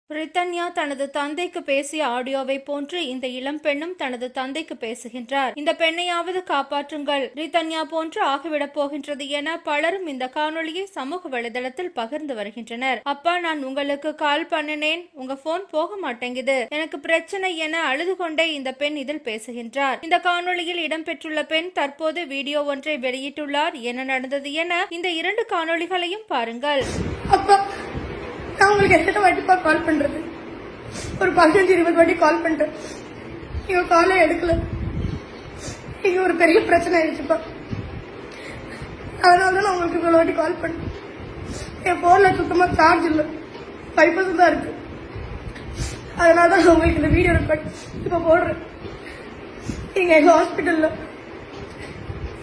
பிரித்தானியா தனது தந்தைக்கு பேசிய ஆடியோவை போன்று இந்த இளம் பெண்ணும் தனது தந்தைக்கு பேசுகின்றார். இந்த பெண்ணையாவது காப்பாற்றுங்கள், பிரித்தானியா போன்று ஆகிவிடப் போகின்றது என பலரும் இந்த காணொலியை சமூக வலைதளத்தில் பகிர்ந்து வருகின்றனர். அப்பா, நான் உங்களுக்கு கால் பண்ணினேன், உங்க போன் போக மாட்டேங்குது, எனக்கு பிரச்சனை என அழுது கொண்டே இந்த பெண் இதில் பேசுகின்றார். இந்த காணொலியில் இடம்பெற்றுள்ள பெண் தற்போது வீடியோ ஒன்றை வெளியிட்டுள்ளார். என்ன நடந்தது என இந்த 2 காணொலிகளையும் பாருங்கள். நான் உங்களுக்கு எத்தனை வாட்டிப்பா கால் பண்றது? ஒரு 15-20 வாட்டி கால் பண்ணிட்டேன். நீங்க காலே எடுக்கல. இங்க ஒரு பெரிய பிரச்சனை ஆயிடுச்சுப்பா. அதனாலதான் நான் உங்களுக்கு இவ்வளவு வாட்டி கால் பண்ணேன். என் போன்ல சுத்தமா சார்ஜ் இல்ல, 5% தான் இருக்கு. அதனாலதான் நான் உங்களுக்கு இந்த வீடியோ ரெக்கார்ட் இப்ப போடுறேன். நீங்க எங்க ஹாஸ்பிட்டல்ல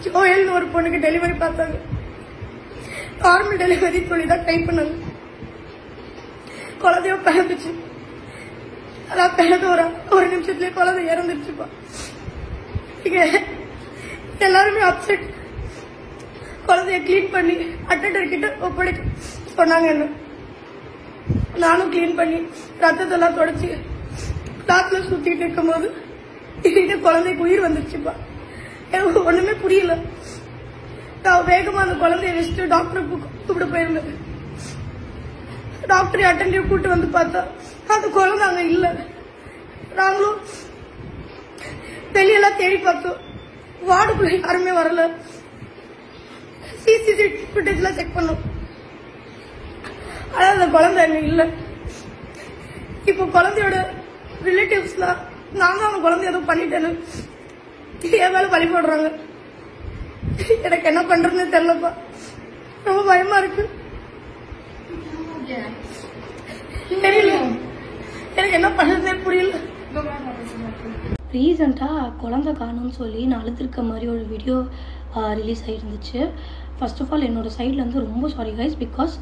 ஜோயல்னு ஒரு பொண்ணுக்கு டெலிவரி பார்த்தாங்க. நார்மல் டெலிவரி சொல்லிதான் ட்ரை பண்ணாங்க. குழந்தைய பிறந்துச்சு. அதான் பிறந்து ஒரு நிமிஷத்துலயே குழந்தை இறந்துருச்சுப்பா. இங்க எல்லாருமே அப்செட். குழந்தைய கிளீன் பண்ணி அட்டெண்டர் கிட்ட ஒப்படைக்க சொன்னாங்க. என்ன நானும் கிளீன் பண்ணி ரத்தத்தெல்லாம் தொடச்சு கிளாத்ல சுத்திட்டு இருக்கும் போது குழந்தைக்கு உயிர் வந்துருச்சுப்பா. எனக்கு ஒண்ணுமே புரியல. நான் வேகமா அந்த குழந்தைய வச்சுட்டு டாக்டர் கூப்பிட்டு போயிருந்தேன். டாக்டர் அட்டெண்டிவ் கூட்டு வந்து பார்த்தா அந்த குழந்தை அங்க இல்ல. நாங்களும் வெளியெல்லாம் தேடி பார்த்தோம். வார்டுக்குள்ள யாருமே வரல. சிசிடிவி ஃபுட்டேஜ் எல்லாம் செக் பண்ணோம். ஆனா அந்த குழந்தை அங்க இல்ல. இப்போ குழந்தையோட ரிலேட்டிவ்ஸ்லாம் நான் தான் அந்த குழந்தை எதுவும் பண்ணிட்டேன்னு என் மேல பழி போடுறாங்க. எனக்கு என்ன பண்றதுன்னு தெரியலப்பா. ரொம்ப பயமா இருக்கு. தெரியல, எனக்கு என்ன பண்றதுனே புரியல. ரீசெண்டா குழந்தை காணும்னு சொல்லி நான் அழுத்திருக்க மாதிரி ஒரு வீடியோ ரிலீஸ் ஆகிருந்துச்சு. ஃபர்ஸ்ட் ஆஃப் ஆல் என்னோட சைட்லேருந்து ரொம்ப சாரி கைஸ். பிகாஸ்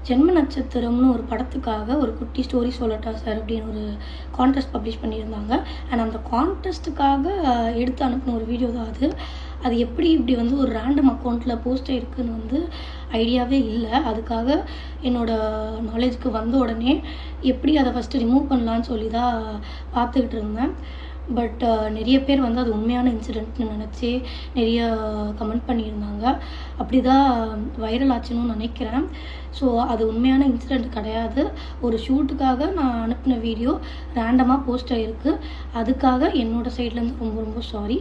ஜென்ம நட்சத்திரம்னு ஒரு படத்துக்காக ஒரு குட்டி ஸ்டோரி சொல்லட்டா சார் அப்படின்னு ஒரு கான்டெஸ்ட் பப்ளிஷ் பண்ணியிருந்தாங்க. அண்ட் அந்த கான்டெஸ்ட்டுக்காக எடுத்து அனுப்பின ஒரு வீடியோ தான் அது. அது எப்படி இப்படி வந்து ஒரு ரேண்டம் அக்கௌண்ட்டில் போஸ்ட் ஆகிருக்குன்னு ஐடியாவே இல்லை. அதுக்காக என்னோடய நாலேஜுக்கு வந்த உடனே எப்படி அதை ஃபஸ்ட்டு ரிமூவ் பண்ணலான்னு சொல்லி தான் பார்த்துக்கிட்டு இருந்தேன். பட் நிறைய பேர் வந்து அது உண்மையான இன்சிடென்ட்னு நினச்சி நிறைய கமெண்ட் பண்ணியிருந்தாங்க. அப்படி தான் வைரல் ஆச்சுன்னு நினைக்கிறேன். ஸோ அது உண்மையான இன்சிடெண்ட் கிடையாது. ஒரு ஷூட்டுக்காக நான் அனுப்பின வீடியோ ரேண்டமாக போஸ்ட் ஆகிருக்கு. அதுக்காக என்னோடய சைட்லேருந்து ரொம்ப ரொம்ப சாரி.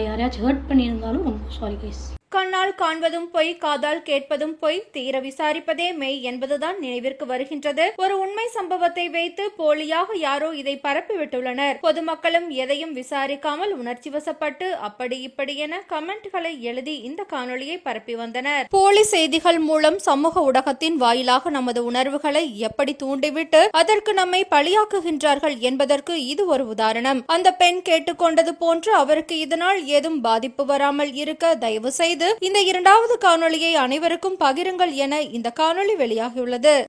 யாரையாச்சும் ஹர்ட் பண்ணியிருந்தாலும் ரொம்ப சாரி கைஸ். கண்ணால் காண்பதும் பொய், காதால் கேட்பதும் பொய், தீர விசாரிப்பதே மெய் என்பதுதான் நினைவிற்கு வருகின்றது. ஒரு உண்மை சம்பவத்தை வைத்து போலியாக யாரோ இதை பரப்பிவிட்டுள்ளனர். பொதுமக்களும் எதையும் விசாரிக்காமல் உணர்ச்சி வசப்பட்டு அப்படி இப்படி என கமெண்ட்களை எழுதி இந்த காணொலியை பரப்பி வந்தனர். போலி செய்திகள் மூலம் சமூக ஊடகத்தின் வாயிலாக நமது உணர்வுகளை எப்படி தூண்டிவிட்டு அதற்கு நம்மை பழியாக்குகின்றார்கள் என்பதற்கு இது ஒரு உதாரணம். அந்த பெண் கேட்டுக்கொண்டது போன்று அவருக்கு இதனால் ஏதும் பாதிப்பு வராமல் இருக்க தயவு செய்து இந்த 2வது காணொலியை அனைவருக்கும் பகிருங்கள் என இந்த காணொலி வெளியாகியுள்ளது.